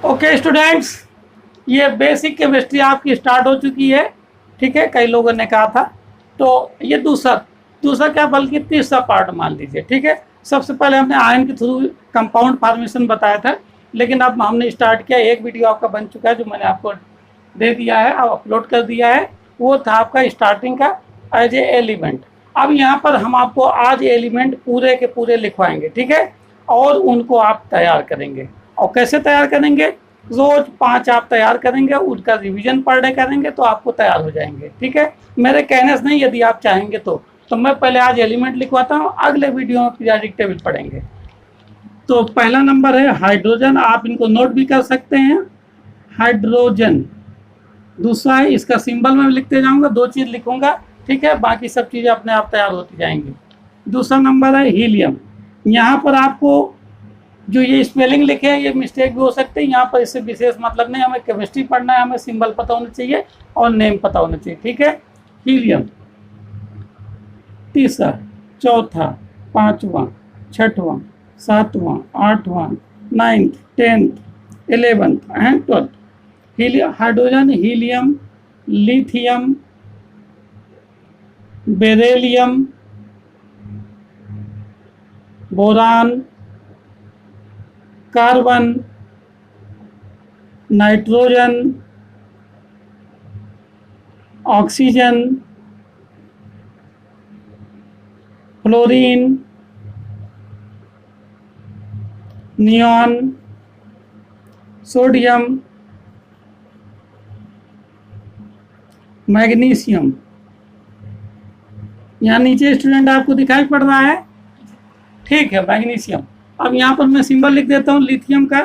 Okay students, ये basic chemistry आपकी start हो चुकी है। ठीक है, कई लोगों ने कहा था। तो ये दूसरा दूसरा क्या बल्कि तीसरा पार्ट मान लीजिए। ठीक है, सबसे पहले हमने आयन के थ्रू कंपाउंड फॉर्मेशन बताया था, लेकिन अब हमने स्टार्ट किया। एक वीडियो आपका बन चुका है जो मैंने आपको दे दिया है और अपलोड कर दिया है। वो था आपका स्टार्टिंग का एज ए एलिमेंट। अब यहाँ पर हम आपको आज एलिमेंट पूरे के पूरे लिखवाएंगे। ठीक है, और उनको आप तैयार करेंगे। और कैसे तैयार करेंगे? रोज 5 आप तैयार करेंगे, उनका रिवीजन पर डे करेंगे तो आपको तैयार हो जाएंगे। ठीक है, मेरे कहने से नहीं, यदि आप चाहेंगे तो मैं पहले आज एलिमेंट लिखवाता हूँ, अगले वीडियो में पीरियोडिक टेबल पढ़ेंगे। तो पहला नंबर है हाइड्रोजन, आप इनको नोट भी कर सकते हैं, हाइड्रोजन। दूसरा है, इसका सिंबल मैं लिखते जाऊंगा, 2 चीज लिखूंगा। ठीक है, बाकी सब चीजें अपने आप तैयार होती जाएंगी। दूसरा नंबर है हीलियम। यहाँ पर आपको जो ये स्पेलिंग लिखे हैं ये मिस्टेक भी हो सकते हैं, यहाँ पर इससे विशेष मतलब नहीं। हमें केमिस्ट्री पढ़ना है, हमें सिंबल पता होना चाहिए और नेम पता होना चाहिए। ठीक है, हीलियम। तीसरा, चौथा, पांचवा, छठवां, सातवां, आठवां, 9th, 10th, 11th and 12th। Helium, hydrogen, helium, lithium, beryllium, boron, carbon, nitrogen, oxygen, fluorine, neon, sodium, magnesium. यहाँ नीचे स्टूडेंट आपको दिखाई पड़ रहा है। ठीक है, मैग्नीशियम। अब यहाँ पर मैं सिंबल लिख देता हूँ। लिथियम का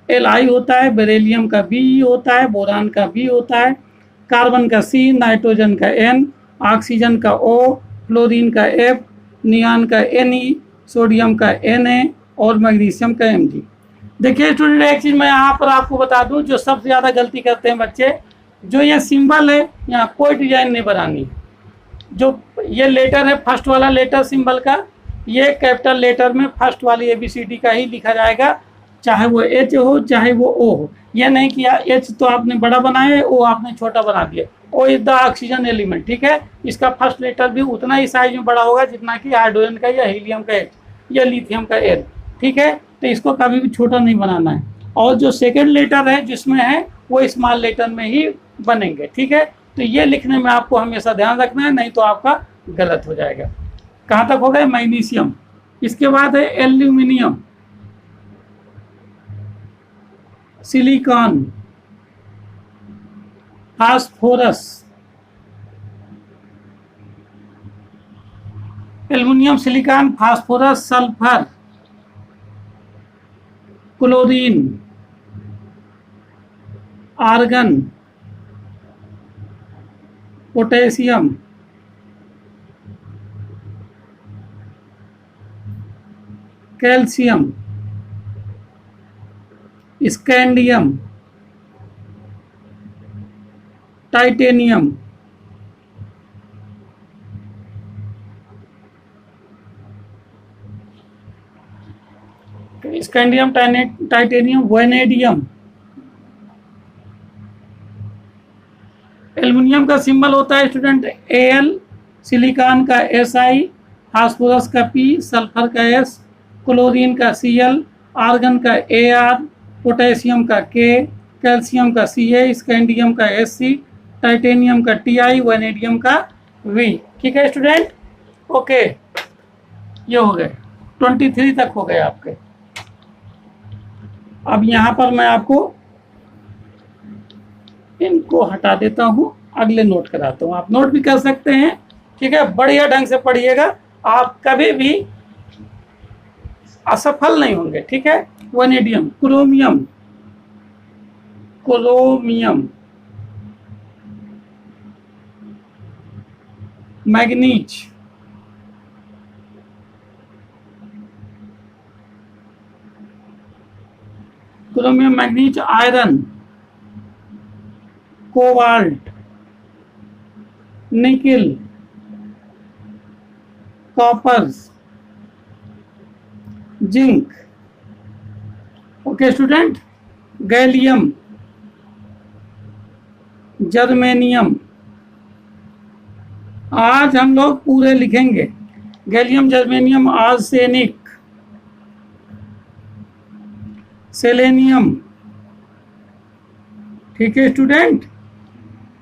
Li होता है, बेरिलियम का Be होता है, बोरान का B होता है, कार्बन का C, नाइट्रोजन का N, ऑक्सीजन का O, फ्लोरीन का F, नियॉन का Ne, सोडियम का Na और मैग्नीशियम का Mg। देखिए स्टूडेंट, एक चीज़ मैं यहाँ पर आपको बता दूँ, जो सबसे ज़्यादा गलती करते हैं बच्चे, जो ये सिंबल है यहाँ कोई डिजाइन नहीं बनानी। जो ये लेटर है, फर्स्ट वाला लेटर सिंबल का, ये कैपिटल लेटर में फर्स्ट वाली ABCD का ही लिखा जाएगा, चाहे वो H हो चाहे वो O हो। ये नहीं किया, H तो आपने बड़ा बनाया है, O आपने छोटा बना दिया। O is the oxygen element. ठीक है, इसका फर्स्ट लेटर भी उतना ही साइज में बड़ा होगा जितना कि हाइड्रोजन का या हीलियम का H या लिथियम का L। ठीक है, तो इसको कभी भी छोटा नहीं बनाना है। और जो सेकेंड लेटर है जिसमें है वो स्मॉल लेटर में ही बनेंगे। ठीक है, तो ये लिखने में आपको हमेशा ध्यान रखना है, नहीं तो आपका गलत हो जाएगा। कहाँ तक हो गए? मैग्नीशियम। इसके बाद है aluminium, silicon, phosphorus, aluminium, silicon, phosphorus, sulphur, chlorine, argon, potassium, calcium, scandium, titanium, scandium, titanium, vanadium. Aluminium का सिंबल होता है स्टूडेंट Al, सिलिकॉन का Si, फास्फोरस का P, सल्फर का S, क्लोरीन का Cl, आर्गन का Ar, पोटेशियम का K, calcium का Ca, स्कैंडियम का Sc, टाइटेनियम का Ti, वैनेडियम का V। ठीक है स्टूडेंट, ओके, ये हो गए 23 तक हो गए आपके। अब यहाँ पर मैं आपको इनको हटा देता हूँ, अगले नोट कराता हूँ। आप नोट भी कर सकते हैं। ठीक है, बढ़िया ढंग से पढ़िएगा, आप कभी भी असफल नहीं होंगे। ठीक है, vanadium, chromium, chromium, manganese, chromium, manganese, iron, cobalt, nickel, copper, zinc. Okay student, gallium, germanium. आज हम लोग पूरे लिखेंगे, गैलियम, जर्मेनियम, आर्सेनिक, सेलेनियम, ठीक है student,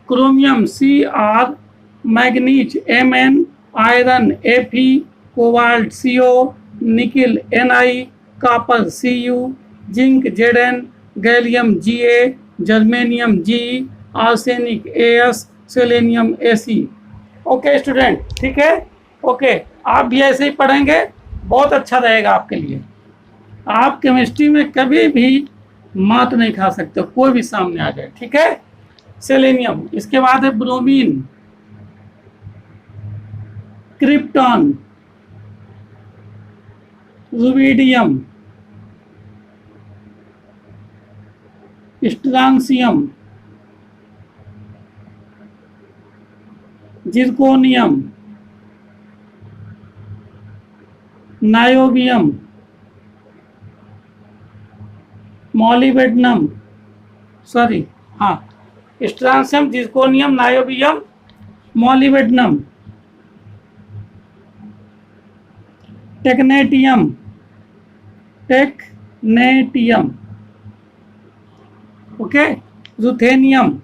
chromium, Cr, manganese, Mn, iron, Fe, cobalt, Co, nickel, Ni, copper, Cu, zinc, Zn, gallium, Ga, germanium, Ge, arsenic, As, selenium, Ac। Okay student, ठीक है, okay. आप भी ऐसे ही पढ़ेंगे, बहुत अच्छा रहेगा आपके लिए। आप केमिस्ट्री में कभी भी मात नहीं खा सकते, कोई भी सामने आ जाए, ठीक है। सेलेनियम, इसके बाद है bromine, krypton, rubidium, strontium, zirconium, niobium, molybdenum, sorry, हाँ, strontium, zirconium, niobium, molybdenum, technetium, technetium, okay, ruthenium,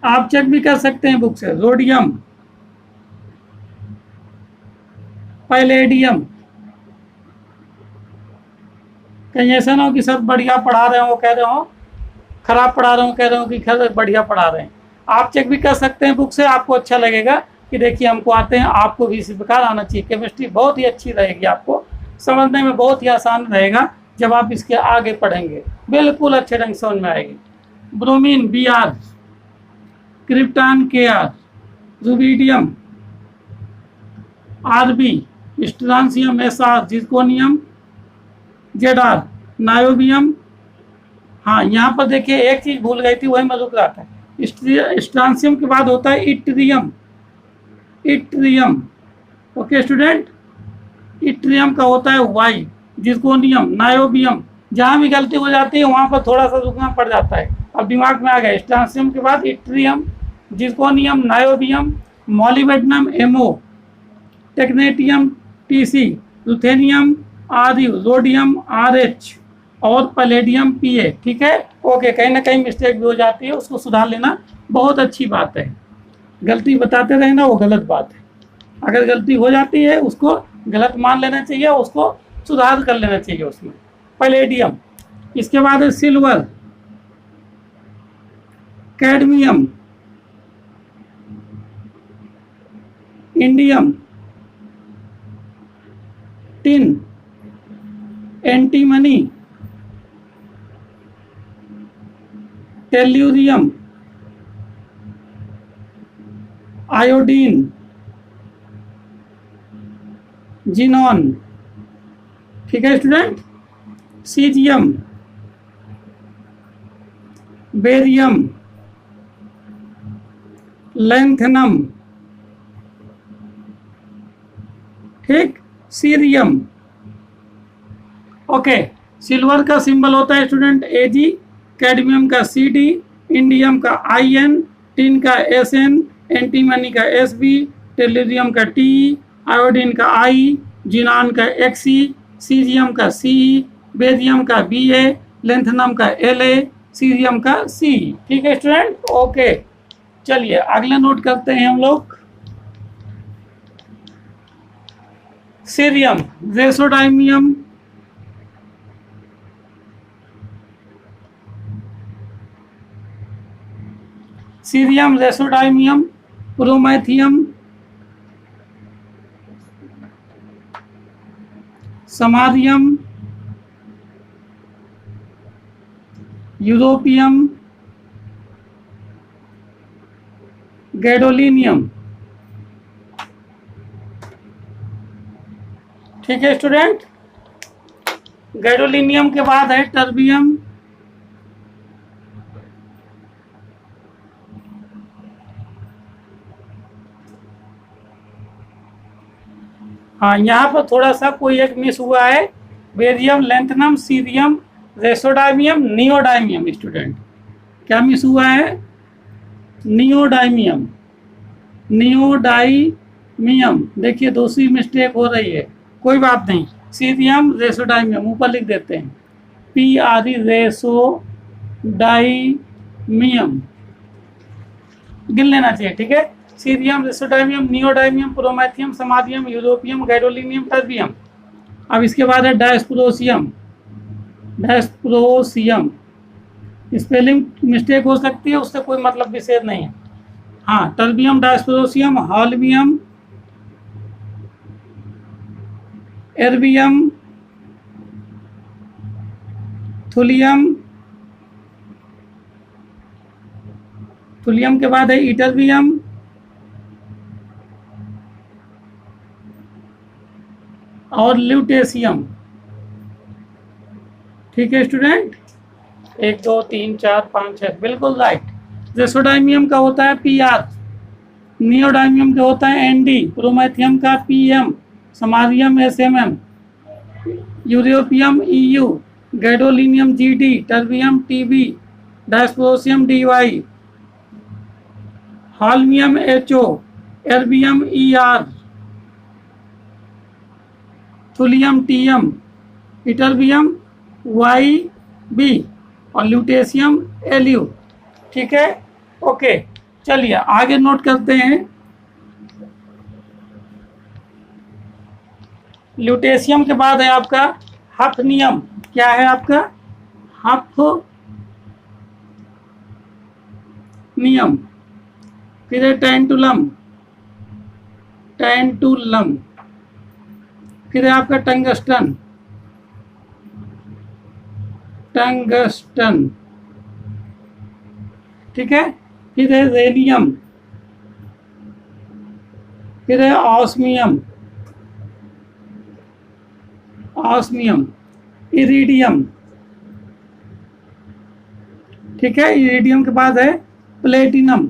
आप चेक भी कर सकते हैं बुक से, रोडियम, पैलेडियम। कहीं ऐसा ना हो कि सर बढ़िया पढ़ा रहे हो कह रहे हो, खराब पढ़ा रहे हो कह रहे हो कि खैर बढ़िया पढ़ा रहे हैं। आप चेक भी कर सकते हैं बुक से, आपको अच्छा लगेगा कि देखिए हमको आते हैं, आपको भी इसी प्रकार आना चाहिए। केमिस्ट्री बहुत ही अच्छी रहेगी, आपको समझने में बहुत ही आसान रहेगा जब आप इसके आगे पढ़ेंगे, बिल्कुल अच्छे ढंग से समझ में आएगी। Bromine, Br, krypton, Kr, rubidium, Rb, strontium, Sr, zirconium, Zr, niobium. हाँ, यहाँ पर देखिए एक चीज भूल गई थी, वही मैं रुक रहा था। स्ट्रांसियम के बाद होता है yttrium, yttrium, okay student, yttrium का होता है वाई, जिरकोनियम, नायोबियम। जहाँ भी गलती हो जाती है वहाँ पर थोड़ा सा रुकना पड़ जाता है। अब दिमाग में आ गया, स्ट्रांसियम के बाद yttrium, zirconium, niobium, molybdenum, MO, technetium, TC, ruthenium, RU, rhodium, RH, और पैलेडियम, PA, ठीक है, ओके। कहीं ना कहीं मिस्टेक भी हो जाती है, उसको सुधार लेना बहुत अच्छी बात है। गलती बताते रहना वो गलत बात है। अगर गलती हो जाती है उसको गलत मान लेना चाहिए, उसको सुधार कर लेना चाहिए उसमें। पैलेडियम, इसके बाद है silver, cadmium, indium, tin, antimony, tellurium, iodine, xenon, ठीक है स्टूडेंट, सीजियम, बेरियम, लैंथनम, ठीक, सीरियम, ओके। सिल्वर का सिंबल होता है स्टूडेंट Ag, कैडमियम का Cd, इंडियम का In, टिन का Sn, एंटीमनी का Sb, टेल्यूरियम का Te, आयोडीन का I, जिनान का Xe, सीजियम का Ce, बेरियम का Ba, लैंथनम का La, सीरियम का Ce, ठीक है स्टूडेंट, ओके। चलिए अगले नोट करते हैं हम लोग। Cerium, praseodymium, cerium, praseodymium, promethium, samarium, europium, gadolinium, ठीक है स्टूडेंट। गैडोलिनियम के बाद है टर्बियम, हाँ यहाँ पर थोड़ा सा कोई एक मिस हुआ है, barium, lanthanum, cerium, praseodymium, neodymium student, क्या मिस हुआ है? नियोडाइमियम, नियोडाइमियम, देखिए दूसरी मिस्टेक हो रही है, कोई बात नहीं। सीरियम रेसोडाइमियम ऊपर लिख देते हैं, PRE रेसोडाइमियम गिन लेना चाहिए, ठीक है। Cerium, praseodymium, neodymium, promethium, samarium, europium, gadolinium, terbium. अब इसके बाद है डायस्प्रोसियम, डायस्प्रोसियम, स्पेलिंग मिस्टेक हो सकती है, उससे कोई मतलब विशेष नहीं है। हाँ, terbium, dysprosium, holmium, erbium, thulium, thulium के बाद है इटरबियम, और ल्यूटेशियम, ठीक है स्टूडेंट। 1 2 3 4 5 6 बिल्कुल राइट। रेसोडाइमियम का होता है PR, नियोडाइमियम का होता है ND, प्रोमेथियम का PM, समारियम SMM, europium EU, gadolinium GD, terbium TB, डायस्प्रोसियम DY, हॉल्मियम HO, erbium ER, thulium TM, ytterbium YB और ल्यूटेशियम LU, ठीक है। ओके, चलिए आगे नोट करते हैं। ल्यूटेशियम के बाद है आपका हफनियम, क्या है आपका? हफनियम। फिर है टेंटुलम, टेंटुलम। फिर है आपका टंगस्टन, टंगस्टन, ठीक है। फिर है रेडियम, फिर है ऑस्मियम, ऑस्मियम, इरिडियम, ठीक है। इरिडियम के बाद है प्लेटिनम,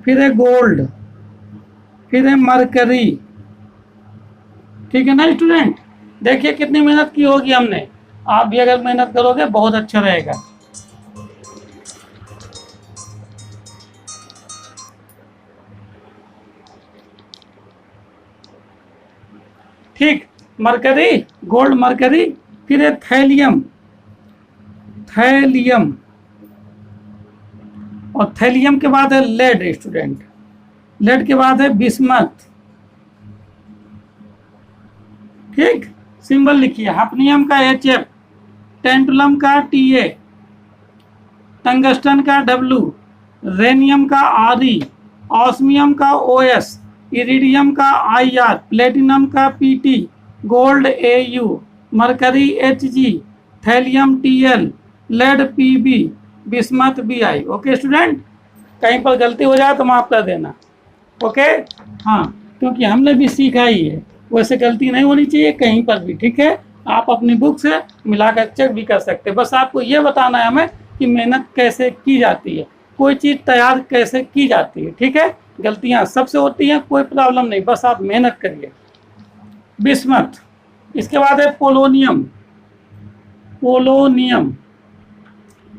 फिर है गोल्ड, फिर है मरकरी, ठीक है ना स्टूडेंट। देखिए कितनी मेहनत की होगी हमने, आप भी अगर मेहनत करोगे बहुत अच्छा रहेगा। ठीक, मरकरी, गोल्ड, मरकरी। फिर है थैलियम, थैलियम, और थैलियम के बाद है लेड स्टूडेंट, लेड के बाद है बिस्मथ, ठीक। सिंबल लिखिए, हफनियम का HF, टेंटुलम का TA, टंगस्टन का W, रेनियम का RE, ऑस्मियम का OS, इरिडियम का IR, प्लेटिनम का PT, gold AU, mercury HG, thallium TL, lead PB, bismuth BI। Okay student, कहीं पर गलती हो जाए तो माफ कर देना, ओके। हाँ, क्योंकि हमने भी सीखा ही है, वैसे गलती नहीं होनी चाहिए कहीं पर भी, ठीक है। आप अपनी बुक से मिलाकर चेक भी कर सकते हैं, बस आपको ये बताना है हमें कि मेहनत कैसे की जाती है, कोई चीज़ तैयार कैसे की जाती है, ठीक है। गलतियाँ सबसे होती हैं, कोई प्रॉब्लम नहीं, बस आप मेहनत करिए। बिस्मथ, इसके बाद है पोलोनियम, पोलोनियम,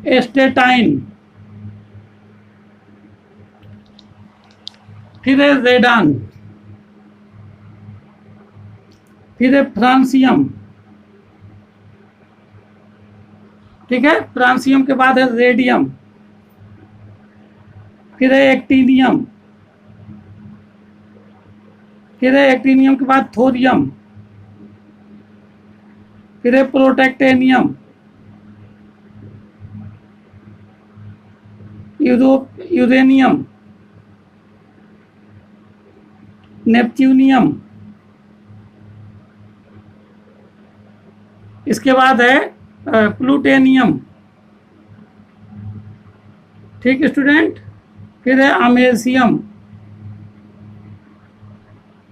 एस्टेटाइन, फिर है रेडान, फिर है फ्रांसियम, ठीक है। फ्रांसियम के बाद है रेडियम, फिर है एक्टीनियम, फिर है एक्टीनियम के बाद थोरियम, फिर है प्रोटेक्टेनियम, यूरेनियम, नेपच्यूनियम, इसके बाद है प्लूटेनियम, ठीक स्टूडेंट। फिर है अमेरिशियम,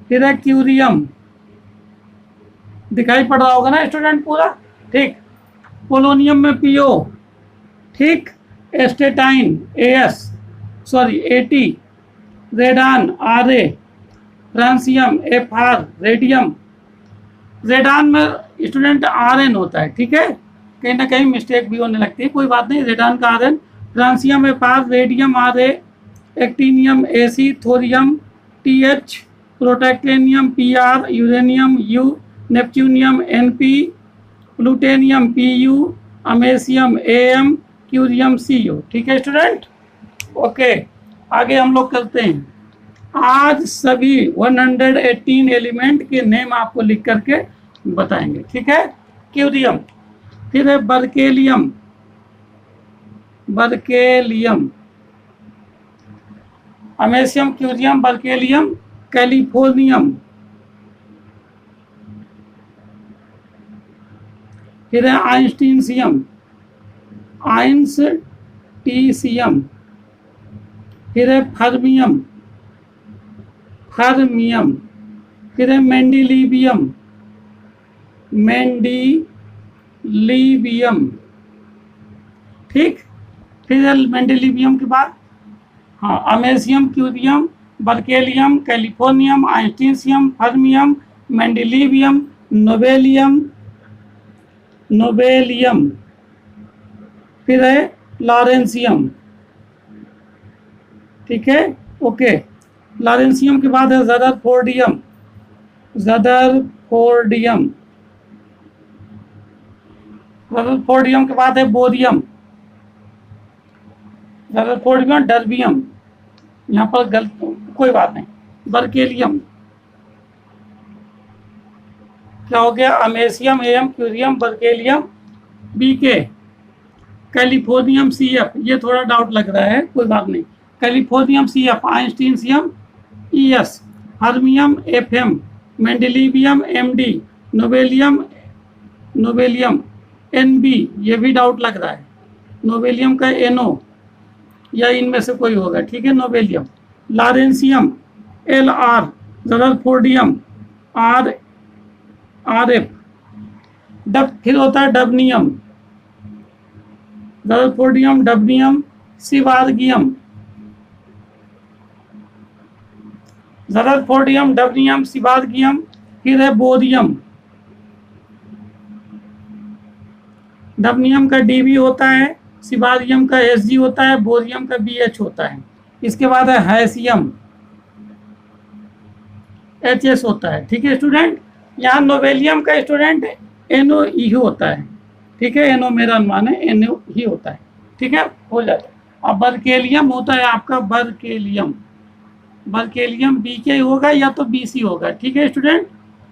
फिर है क्यूरियम, दिखाई पड़ रहा होगा ना स्टूडेंट पूरा, ठीक। पोलोनियम में PO, ठीक। Astatine AT, radon RA, francium FR, radium, radon में स्टूडेंट RN होता है, ठीक है, कहीं ना कहीं मिस्टेक भी होने लगती है, कोई बात नहीं। रेडान का RN, francium FR, radium RA, actinium AC, thorium TH, प्रोटैक्टेनियम PR, uranium U, neptunium NP, प्लूटेनियम PU, अमेसियम AM, curium CU। ठीक है स्टूडेंट, ओके। आगे हम लोग करते हैं। आज सभी 118 एलिमेंट के नेम आपको लिख करके बताएंगे, ठीक है। क्यूरियम, फिर है berkelium, berkelium, americium, curium, berkelium, californium, फिर है आइंस्टीनसियम, आइंस्टीसियम, फिर है फर्मियम, फर्मियम, फिर है मेंडिलीवियम, मेंडिलीवियम, ठीक। फिर है मेंडिलीवियम के बाद हाँ americium, curium, berkelium, californium, einsteinium, fermium, mendelevium, nobelium, nobelium, फिर है लॉरेंसियम, ठीक है, ओके। लॉरेंसियम के बाद है रदरफोर्डियम, रदरफोर्डियम, रदरफोर्डियम के बाद है बोरियम, रदरफोर्डियम, डर्बियम, यहाँ पर गलत कोई बात नहीं, बर्केलियम, क्या हो गया, अमेसियम AM, curium, berkelium BK, californium CF, ये थोड़ा डाउट लग रहा है, कोई बात नहीं, californium CF, आइंस्टीनसियम ES, fermium FM, मेंडिलीवियम MD, nobelium, nobelium NB, ये भी डाउट लग रहा है, नोबेलियम का NO या इनमें से कोई होगा, ठीक है, nobelium, lawrencium LR, rutherfordium RF, dub फिर होता है डबनियम, रदरफोर्डियम, डबनियम, सिवार्गियम, रदरफोर्डियम, डबनियम, सिवार्गियम, फिर है बोरियम, डबनियम का DB होता है, सिवारियम का SG होता है, बोरियम का BH होता है। इसके बाद है हैसियम, HS होता है, ठीक है स्टूडेंट। यहाँ नोबेलियम का स्टूडेंट NO ही होता है, ठीक है, NO मेरा अनुमान है NO ही होता है, ठीक है, हो जाता है। अब बर्केलियम होता है आपका, बर्केलियम, बर्केलियम BK होगा या तो BC होगा, ठीक है स्टूडेंट,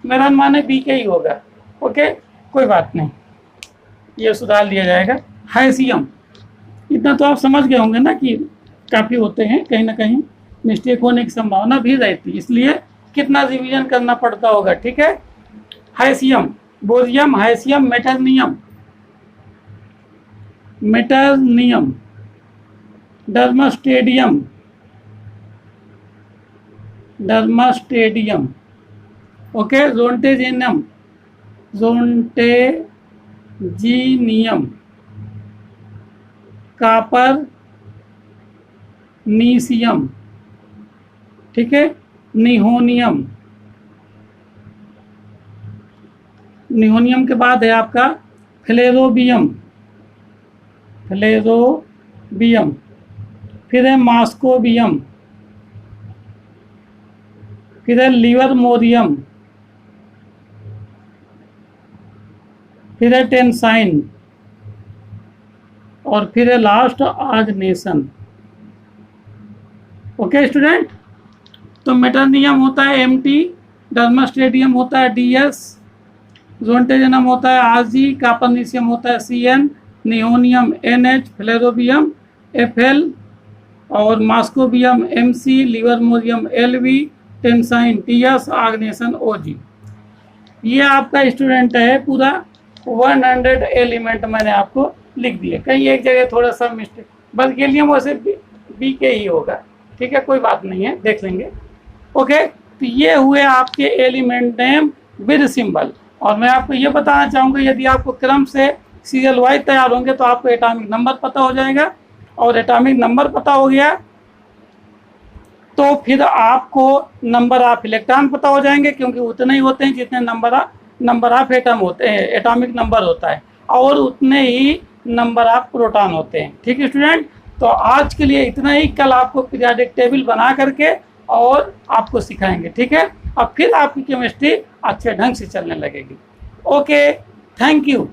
मेरा अनुमान है BK ही होगा, ओके, कोई बात नहीं, ये सुधार लिया जाएगा। हैसियम, इतना तो आप समझ गए होंगे ना कि काफ़ी होते हैं, कहीं ना कहीं मिस्टेक होने की संभावना भी रहती है, इसलिए कितना रिवीजन करना पड़ता होगा, ठीक है। Hassium, bohrium, hassium, meitnerium, meitnerium, darmstadtium, darmstadtium, okay, roentgenium, roentgenium, copernicium, ठीक है, निहोनियम, निहोनियम के बाद है आपका फ्लेरोबियम, फ्लेरोबियम, फिर है मास्कोबियम, फिर है लिवरमोरियम, फिर है टेंसाइन, और फिर है लास्ट आग्नेसन, ओके स्टूडेंट। तो मेटरनियम होता है MT, डर्मास्टेडियम होता है DS, जोंटेजिनम होता है RG, कापरनीसियम होता है CN, निहोनियम NH, फ्लेरोबियम FL, और मास्कोबियम MC, livermorium LV, टेंसाइन TS, आग्नेसन OG। ये आपका स्टूडेंट है पूरा 100 एलिमेंट मैंने आपको लिख दिए, कहीं एक जगह थोड़ा सा मिस्टेक, बर्केलियम वैसे BK ही होगा, ठीक है, कोई बात नहीं है, देख लेंगे, ओके। तो ये हुए आपके एलिमेंट नेम विद सिंबल, और मैं आपको ये बताना चाहूँगा, यदि आपको क्रम से सीरियल वाइज तैयार होंगे तो आपको एटॉमिक नंबर पता हो जाएगा, और एटॉमिक नंबर पता हो गया तो फिर आपको नंबर ऑफ इलेक्ट्रॉन पता हो जाएंगे, क्योंकि उतने ही होते हैं जितने number of number of atom होते हैं, एटॉमिक नंबर होता है, और उतने ही नंबर ऑफ प्रोटॉन होते हैं। ठीक है स्टूडेंट, तो आज के लिए इतना ही। कल आपको पीरियोडिक टेबल बना करके और आपको सिखाएंगे। ठीक है, अब फिर आपकी केमिस्ट्री अच्छे ढंग से चलने लगेगी। Okay, thank you.